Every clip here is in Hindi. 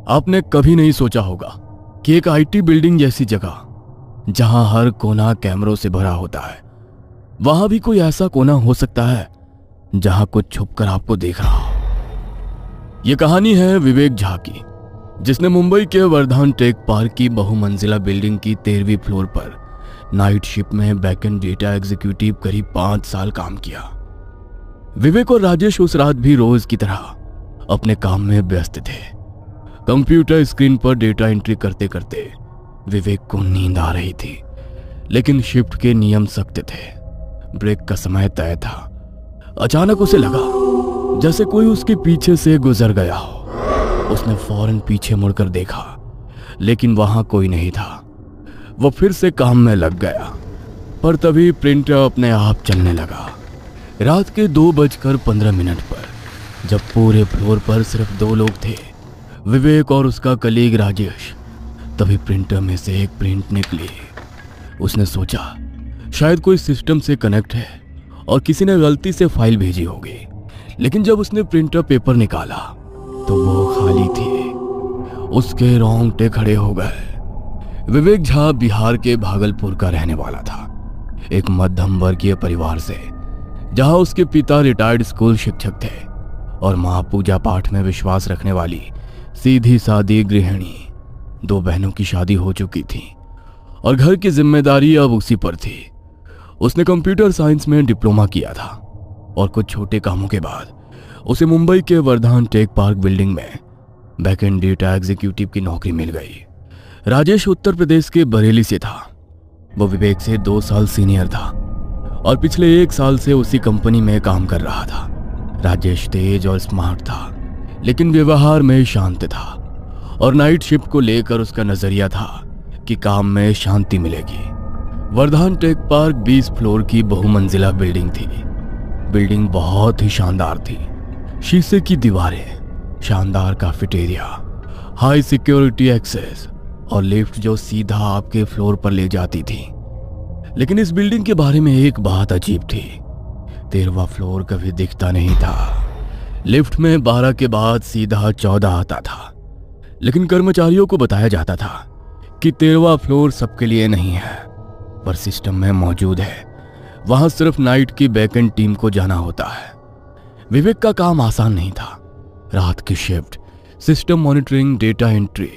आपने कभी नहीं सोचा होगा कि एक आईटी बिल्डिंग जैसी जगह जहां हर कोना कैमरों से भरा होता है, वहां भी कोई ऐसा कोना हो सकता है जहां कुछ छुपकर आपको देख रहा हो। यह कहानी है विवेक झा की, जिसने मुंबई के वर्धान टेक पार्क की बहुमंजिला बिल्डिंग की 13वीं फ्लोर पर नाइट शिफ्ट में बैकएंड डेटा एग्जीक्यूटिव करीब 5 साल काम किया। विवेक और राजेश उस रात भी रोज की तरह अपने काम में व्यस्त थे। कंप्यूटर स्क्रीन पर डेटा एंट्री करते करते विवेक को नींद आ रही थी, लेकिन शिफ्ट के नियम सख्त थे। ब्रेक का समय तय था। अचानक उसे लगा जैसे कोई उसके पीछे से गुजर गया हो। उसने फौरन पीछे मुड़कर देखा, लेकिन वहां कोई नहीं था। वो फिर से काम में लग गया, पर तभी प्रिंटर अपने आप चलने लगा। रात के 2:15 पर जब पूरे फ्लोर पर सिर्फ 2 लोग थे, विवेक और उसका कलीग राजेश, तभी प्रिंटर में से एक प्रिंट निकली। उसने सोचा शायद कोई सिस्टम से कनेक्ट है और किसी ने गलती से फाइल भेजी होगी, लेकिन जब उसने प्रिंटर पेपर निकाला तो वो खाली थी। उसके रोंगटे खड़े हो गए। विवेक झा बिहार के भागलपुर का रहने वाला था, एक मध्यम वर्गीय परिवार से, जहां उसके पिता रिटायर्ड स्कूल शिक्षक थे और मां पूजा पाठ में विश्वास रखने वाली सीधी सादी गृहिणी। 2 बहनों की शादी हो चुकी थी और घर की जिम्मेदारी अब उसी पर थी। उसने कंप्यूटर साइंस में डिप्लोमा किया था और कुछ छोटे कामों के बाद उसे मुंबई के वर्धान टेक पार्क बिल्डिंग में बैकएंड डेटा एग्जीक्यूटिव की नौकरी मिल गई। राजेश उत्तर प्रदेश के बरेली से था। वो विवेक से 2 साल सीनियर था और पिछले 1 साल से उसी कंपनी में काम कर रहा था। राजेश तेज और स्मार्ट था, लेकिन व्यवहार में शांत था और नाइट शिफ्ट को लेकर उसका नजरिया था कि काम में शांति मिलेगी। वर्धान टेक पार्क 20 फ्लोर की बहुमंजिला बिल्डिंग थी। बिल्डिंग बहुत ही शानदार थी। शीशे की दीवारें, शानदार कैफेटेरिया, हाई सिक्योरिटी एक्सेस और लिफ्ट जो सीधा आपके फ्लोर पर ले जाती थी। लेकिन इस बिल्डिंग के बारे में एक बात अजीब थी। 13वां फ्लोर कभी दिखता नहीं था। लिफ्ट में 12 के बाद सीधा 14 आता था, लेकिन कर्मचारियों को बताया जाता था कि 13वां फ्लोर सबके लिए नहीं है, पर सिस्टम में मौजूद है। वहां सिर्फ नाइट की बैकएंड टीम को जाना होता है। विवेक का काम आसान नहीं था। रात की shift, system monitoring, data entry,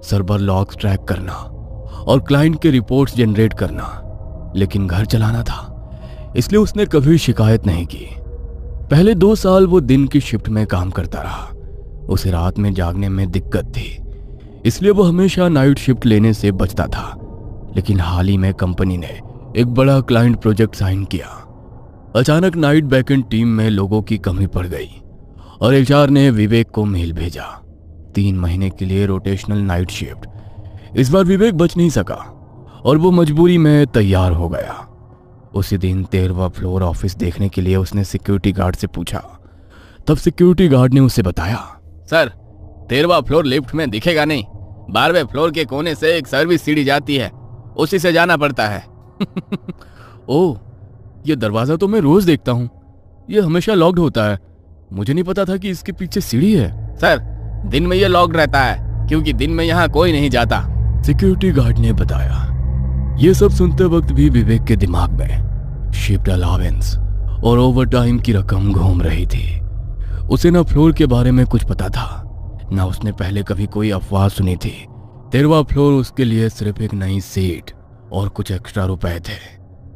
server logs track करना और क्लाइंट के रिपोर्ट्स जनरेट करना, लेकिन घर चलाना था, इसलिए उसने कभी शिकायत नहीं की। पहले 2 साल वो दिन की शिफ्ट में काम करता रहा। उसे रात में जागने में दिक्कत थी, इसलिए वो हमेशा नाइट शिफ्ट लेने से बचता था। लेकिन हाल ही में कंपनी ने एक बड़ा क्लाइंट प्रोजेक्ट साइन किया। अचानक नाइट बैकएंड टीम में लोगों की कमी पड़ गई और एचआर ने विवेक को मेल भेजा 3 महीने के लिए रोटेशनल नाइट शिफ्ट। इस बार विवेक बच नहीं सका और वो मजबूरी में तैयार हो गया। उसी दिन 13वां फ्लोर ऑफिस देखने के लिए उसने सिक्योरिटी गार्ड से पूछा। तब सिक्योरिटी गार्ड ने उसे बताया, सर 13वां फ्लोर लिफ्ट में दिखेगा नहीं। 12वें फ्लोर के कोने से एक सर्विस सीढ़ी जाती है, उसी से जाना पड़ता है। ओह, ये दरवाजा तो मैं रोज देखता हूँ, ये हमेशा लॉक्ड होता है। मुझे नहीं पता था कि इसके पीछे सीढ़ी है। सर दिन में ये लॉक्ड रहता है क्योंकि दिन में यहाँ कोई नहीं जाता, सिक्योरिटी गार्ड ने बताया। ये सब सुनते वक्त भी विवेक के दिमाग में शिफ्ट अलावेंस और ओवर टाइम की रकम घूम रही थी। उसे ना फ्लोर के बारे में कुछ पता था, ना उसने पहले कभी कोई अफवाह सुनी थी। 13वां फ्लोर उसके लिए सिर्फ एक नई सीट और कुछ एक्स्ट्रा रुपए थे।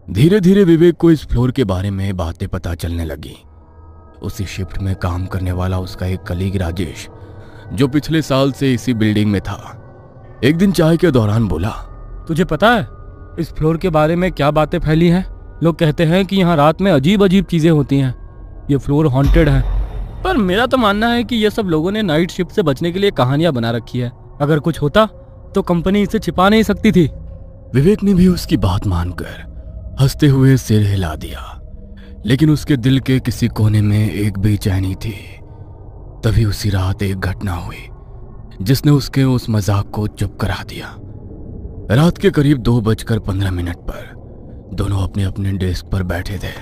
धीरे धीरे विवेक को इस फ्लोर के बारे में बातें पता चलने लगी। उसी शिफ्ट में काम करने वाला उसका एक कलीग राजेश, जो पिछले साल से इसी बिल्डिंग में था, एक दिन चाय के दौरान बोला, तुझे पता है इस फ्लोर के बारे में क्या बातें फैली हैं? लोग कहते हैं कि यहाँ रात में अजीब अजीब चीजें होती हैं। ये फ्लोर हॉन्टेड है, पर मेरा तो मानना है कि ये सब लोगों ने नाइट शिफ्ट से बचने के लिए कहानियां बना रखी है। अगर कुछ होता तो कंपनी इसे छिपा नहीं सकती थी। विवेक ने भी उसकी बात मानकर हंसते हुए सिर हिला दिया, लेकिन उसके दिल के किसी कोने में एक बेचैनी थी। तभी उसी रात एक घटना हुई जिसने उसके उस मजाक को चुप करा दिया। रात के करीब 2:15 पर दोनों अपने अपने डेस्क पर बैठे थे।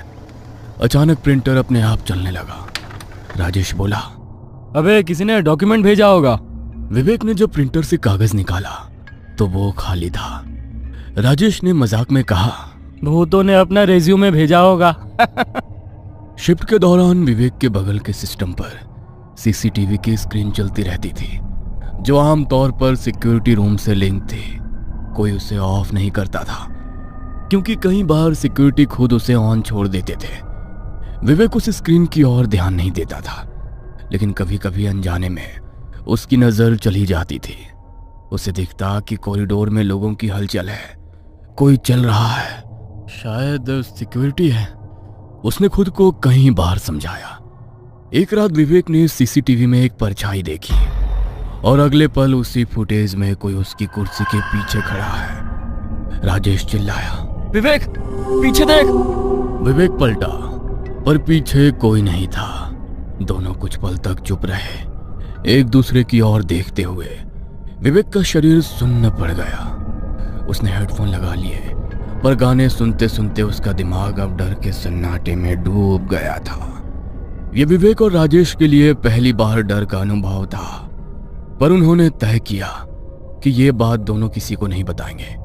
अचानक प्रिंटर अपने आप चलने लगा। राजेश बोला, अबे किसी ने डॉक्यूमेंट भेजा होगा। विवेक ने जब प्रिंटर से कागज निकाला तो वो खाली था। राजेश ने मजाक में कहा, भूतों ने अपना रेज्यूमे भेजा होगा। शिफ्ट के दौरान विवेक के बगल के सिस्टम पर सीसीटीवी की स्क्रीन चलती रहती थी, जो आमतौर पर सिक्योरिटी रूम से लिंक थी। कोई उसे ऑफ नहीं करता था, क्योंकि कई बार सिक्योरिटी खुद उसे ऑन छोड़ देते थे। विवेक उस स्क्रीन की ओर ध्यान नहीं देता था, लेकिन कभी कभी अनजाने में उसकी नजर चली जाती थी। उसे दिखता कि कॉरिडोर में लोगों की हलचल है, कोई चल रहा है, शायद सिक्योरिटी है। उसने खुद को कई बार समझाया। एक रात विवेक ने सीसीटीवी में एक परछाई देखी और अगले पल उसी फुटेज में कोई उसकी कुर्सी के पीछे खड़ा है। राजेश चिल्लाया, विवेक पीछे देख। विवेक पलटा, पर पीछे कोई नहीं था। दोनों कुछ पल तक चुप रहे, एक दूसरे की ओर देखते हुए। विवेक का शरीर सुन्न पड़ गया। उसने हेडफोन लगा लिए, पर गाने सुनते सुनते उसका दिमाग अब डर के सन्नाटे में डूब गया था। यह विवेक और राजेश के लिए पहली बार डर का अनुभव था, पर उन्होंने तय किया कि ये बात दोनों किसी को नहीं बताएंगे।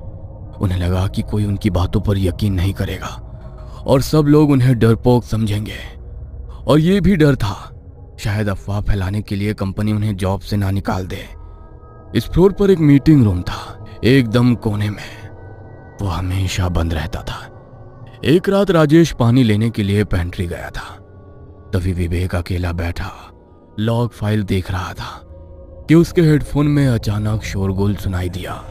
उन्हें लगा कि कोई उनकी बातों पर यकीन नहीं करेगा और सब लोग उन्हें डरपोक समझेंगे। और ये भी डर था, शायद अफवाह फैलाने के लिए कंपनी उन्हें जॉब से ना निकाल दे। इस फ्लोर पर एक मीटिंग रूम था, एकदम कोने में। वो हमेशा बंद रहता था। एक रात राजेश पानी लेने के लिए पेंट्री गया था। तभी विवेक अकेला बैठा लॉग फाइल देख रहा था कि उसके हेडफोन में अचानक शोरगुल सुनाई दिया,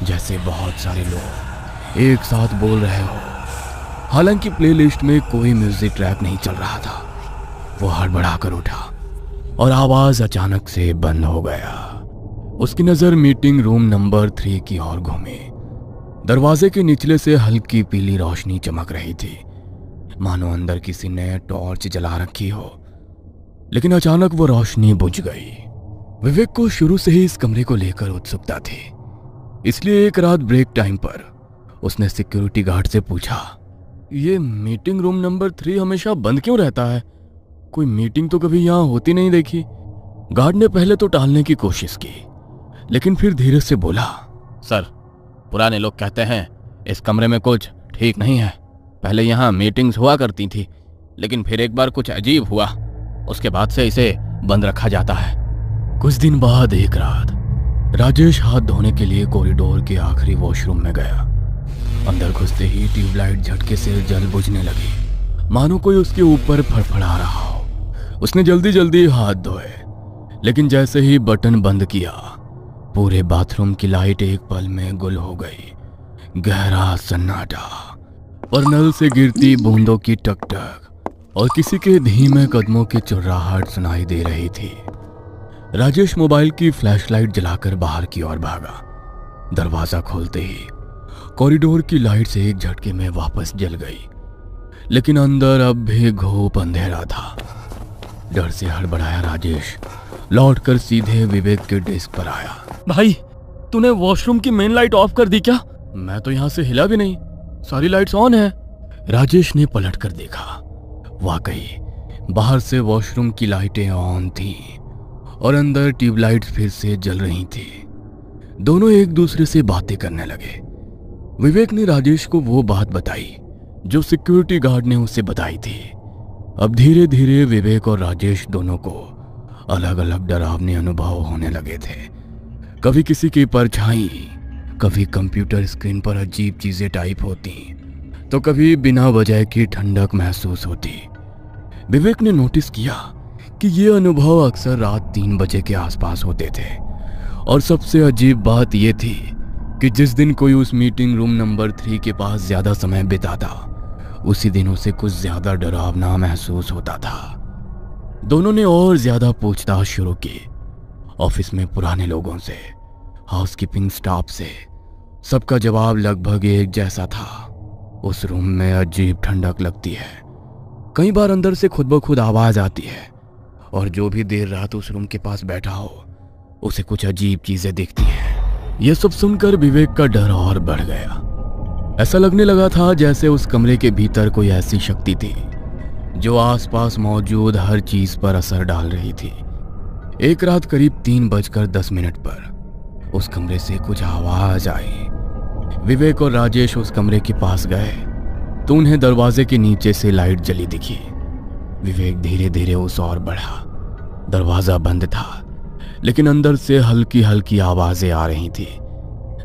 जैसे बहुत सारे लोग एक साथ बोल रहे हो। हालांकि प्लेलिस्ट में कोई म्यूजिक ट्रैक नहीं चल रहा था। वो हड़बड़ा कर उठा और आवाज अचानक से बंद हो गया। उसकी नजर मीटिंग रूम नंबर 3 की ओर घूमी। दरवाजे के निचले से हल्की पीली रोशनी चमक रही थी, मानो अंदर किसी ने टॉर्च जला रखी हो। लेकिन अचानक वो रोशनी बुझ गई। विवेक को शुरू से ही इस कमरे को लेकर उत्सुकता थी, इसलिए एक रात ब्रेक टाइम पर उसने सिक्योरिटी गार्ड से पूछा, ये मीटिंग रूम नंबर 3 हमेशा बंद क्यों रहता है? कोई मीटिंग तो कभी यहाँ होती नहीं देखी। गार्ड ने पहले तो टालने की कोशिश की, लेकिन फिर धीरे से बोला, सर, पुराने लोग कहते हैं इस कमरे में कुछ ठीक नहीं है। पहले यहाँ मीटिंग्स हुआ करती थी, लेकिन फिर एक बार कुछ अजीब हुआ, उसके बाद से इसे बंद रखा जाता है। कुछ दिन बाद एक रात राजेश हाथ धोने के लिए कॉरिडोर के आखिरी वॉशरूम में गया। अंदर घुसते ही ट्यूबलाइट झटके से जल बुझने लगी, मानो कोई उसके ऊपर फड़फड़ा रहा हो। उसने जल्दी जल्दी हाथ धोए, लेकिन जैसे ही बटन बंद किया, पूरे बाथरूम की लाइट एक पल में गुल हो गई। गहरा सन्नाटा और नल से गिरती बूंदों की टकटक और किसी के धीमे कदमों की चुर्राहट सुनाई दे रही थी। राजेश मोबाइल की फ्लैशलाइट जलाकर बाहर की ओर भागा। दरवाजा खोलते ही कॉरिडोर की लाइट से एक झटके में वापस जल गई, लेकिन अंदर अब भी घोप अंधेरा था। डर से हड़बड़ाया राजेश लौटकर सीधे विवेक के डेस्क पर आया। भाई, तूने वॉशरूम की मेन लाइट ऑफ कर दी क्या? मैं तो यहां से हिला भी नहीं, सारी लाइट्स ऑन है। राजेश ने पलट कर देखा। वाकई बाहर से वॉशरूम की लाइटें ऑन थी और अंदर ट्यूबलाइट्स फिर से जल रही थी। दोनों एक दूसरे से बातें करने लगे। विवेक ने राजेश को वो बात बताई जो सिक्योरिटी गार्ड ने उसे बताई थी। अब धीरे धीरे विवेक और राजेश दोनों को अलग अलग डरावने अनुभव होने लगे थे। कभी किसी की परछाई, कभी कंप्यूटर स्क्रीन पर अजीब चीजें टाइप होती, तो कभी बिना वजह की ठंडक महसूस होती। विवेक ने नोटिस किया कि ये अनुभव अक्सर रात 3 बजे के आसपास होते थे। और सबसे अजीब बात यह थी कि जिस दिन कोई उस मीटिंग रूम नंबर 3 के पास ज्यादा समय बिताता, उसी दिन उसे कुछ ज्यादा डरावना महसूस होता था। दोनों ने और ज्यादा पूछताछ शुरू की। ऑफिस में पुराने लोगों से, हाउसकीपिंग स्टाफ से, सबका जवाब लगभग एक जैसा था। उस रूम में अजीब ठंडक लगती है। कई बार अंदर से खुद ब खुद आवाज आती है और जो भी देर रात उस रूम के पास बैठा हो, उसे कुछ अजीब चीजें दिखती हैं। यह सब सुनकर विवेक का डर और बढ़ गया। ऐसा लगने लगा था जैसे उस कमरे के भीतर कोई ऐसी शक्ति थी जो आसपास मौजूद हर चीज पर असर डाल रही थी। एक रात करीब 3:10 पर उस कमरे से कुछ आवाज आई। विवेक और राजेश उस कमरे के पास गए तो उन्हें दरवाजे के नीचे से लाइट जली दिखी। विवेक धीरे धीरे उस ओर बढ़ा। दरवाजा बंद था, लेकिन अंदर से हल्की हल्की आवाजें आ रही थी,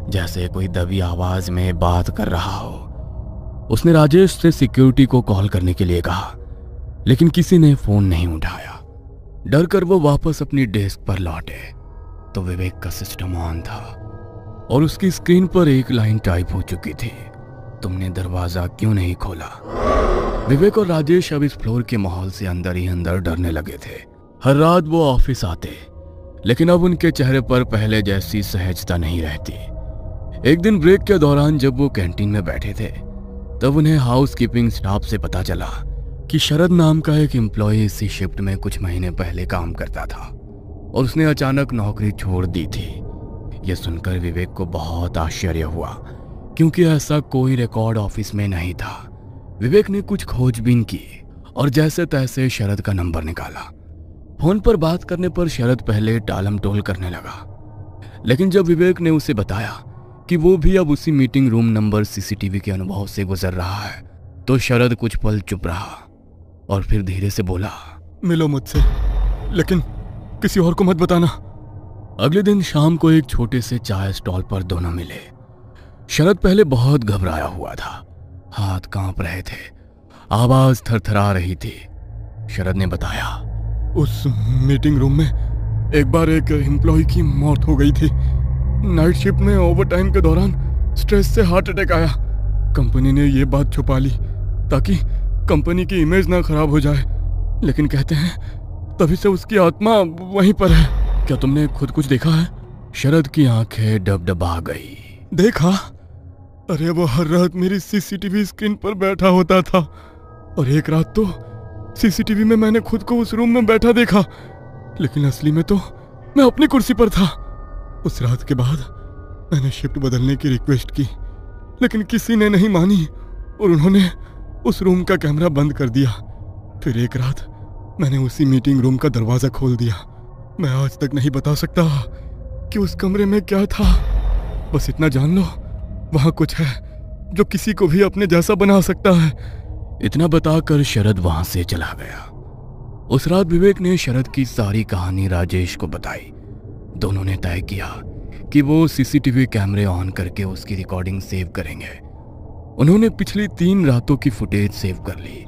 जैसे कोई दबी आवाज में बात कर रहा हो। उसने राजेश से सिक्योरिटी को कॉल करने के लिए कहा, लेकिन किसी ने फोन नहीं उठाया। डर कर वो वापस अपनी डेस्क पर लौटे तो विवेक का सिस्टम ऑन था और उसकी स्क्रीन पर एक लाइन टाइप हो चुकी थी, तुमने दरवाजा क्यों नहीं खोला। विवेक और राजेश अब इस फ्लोर के माहौल से अंदर ही अंदर डरने लगे थे। हर रात वो ऑफिस आते, लेकिन अब उनके चेहरे पर पहले जैसी सहजता नहीं रहती। एक दिन ब्रेक के दौरान जब वो कैंटीन में बैठे थे, तब उन्हें हाउसकीपिंग स्टाफ से पता चला कि शरद नाम का एक एम्प्लॉय इसी शिफ्ट में कुछ महीने पहले काम करता था और उसने अचानक नौकरी छोड़ दी थी। यह सुनकर विवेक को बहुत आश्चर्य हुआ, क्योंकि ऐसा कोई रिकॉर्ड ऑफिस में नहीं था। विवेक ने कुछ खोजबीन की और जैसे तैसे शरद का नंबर निकाला। फोन पर बात करने पर शरद पहले टालम टोल करने लगा, लेकिन जब विवेक ने उसे बताया कि वो भी अब उसी मीटिंग रूम नंबर सीसीटीवी के अनुभव से गुजर रहा है, तो शरद कुछ पल चुप रहा और फिर धीरे से बोला, मिलो मुझसे, लेकिन किसी और को मत बताना। अगले दिन शाम को एक छोटे से चाय स्टॉल पर दोनों मिले। शरद पहले बहुत घबराया हुआ था, हाथ कांप रहे थे, आवाज थरथरा रही थी। शरद ने बताया, उस मीटिंग रूम में एक बार एक एम्प्लॉय की मौत हो गई थी। नाइट शिफ्ट में ओवरटाइम के दौरान स्ट्रेस से हार्ट अटैक आया। कंपनी ने ये बात छुपा ली ताकि कंपनी की इमेज ना खराब हो जाए, लेकिन कहते हैं तभी से उसकी आत्मा वहीं पर है। क्या तुमने खुद कुछ देखा है? शरद की आंखें डबडबा गई। देखा? अरे वो हर रात मेरी सीसीटीवी स्क्रीन पर बैठा होता था और एक रात तो सीसीटीवी में मैंने खुद को उस रूम में बैठा देखा, लेकिन असली में तो मैं अपनी कुर्सी पर था। उस रात के बाद मैंने शिफ्ट बदलने की रिक्वेस्ट की, लेकिन किसी ने नहीं मानी और उन्होंने उस रूम का कैमरा बंद कर दिया। फिर एक रात मैंने उसी मीटिंग रूम का दरवाजा खोल दिया। मैं आज तक नहीं बता सकता कि उस कमरे में क्या था, बस इतना जान लो वहां कुछ है जो किसी को भी अपने जैसा बना सकता है। इतना बताकर शरद वहां से चला गया। उस रात विवेक ने शरद की सारी कहानी राजेश को बताई। दोनों ने तय किया कि वो सीसीटीवी कैमरे ऑन करके उसकी रिकॉर्डिंग सेव करेंगे। उन्होंने पिछली 3 रातों की फुटेज सेव कर ली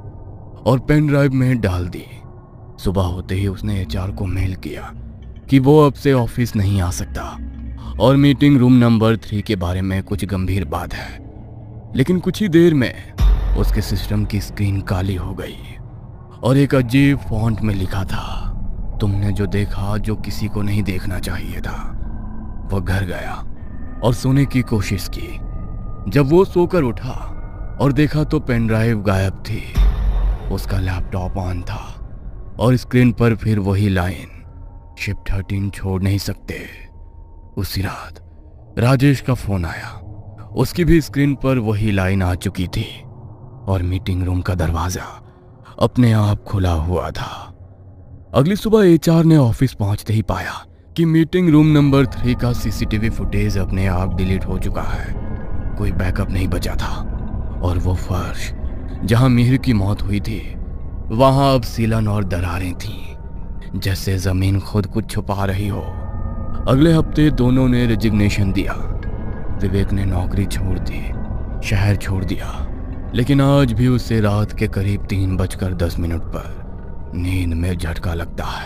और पेन ड्राइव में डाल दी। सुबह होते ही उसने एचआर को मेल किया कि वो अब से ऑफिस नहीं आ सकता और मीटिंग रूम नंबर 3 के बारे में कुछ गंभीर बात है। लेकिन कुछ ही देर में उसके सिस्टम की स्क्रीन काली हो गई और एक अजीब फॉन्ट में लिखा था, तुमने जो देखा जो किसी को नहीं देखना चाहिए था। वह घर गया और सोने की कोशिश की। जब वो सोकर उठा और देखा तो पेन ड्राइव गायब थी। उसका लैपटॉप ऑन था और स्क्रीन पर फिर वही लाइन, शिफ्ट 13 छोड़ नहीं सकते। उसी रात राजेश का फोन आया। उसकी भी स्क्रीन पर वही लाइन आ चुकी थी और मीटिंग रूम का दरवाजा अपने आप खुला हुआ था। अगली सुबह एचआर ने ऑफिस पहुंचते ही पाया कि मीटिंग रूम नंबर 3 का सीसीटीवी फुटेज अपने आप डिलीट हो चुका है। कोई बैकअप नहीं बचा था और वो फर्श जहां मिहिर की मौत हुई थी, वहां अब सीलन और दरारें थीं, जैसे जमीन खुद कुछ छुपा रही हो। अगले हफ्ते दोनों ने रेजिग्नेशन दिया। विवेक ने नौकरी छोड़ दी, शहर छोड़ दिया, लेकिन आज भी उसे रात के करीब 3:10 पर नींद में झटका लगता है।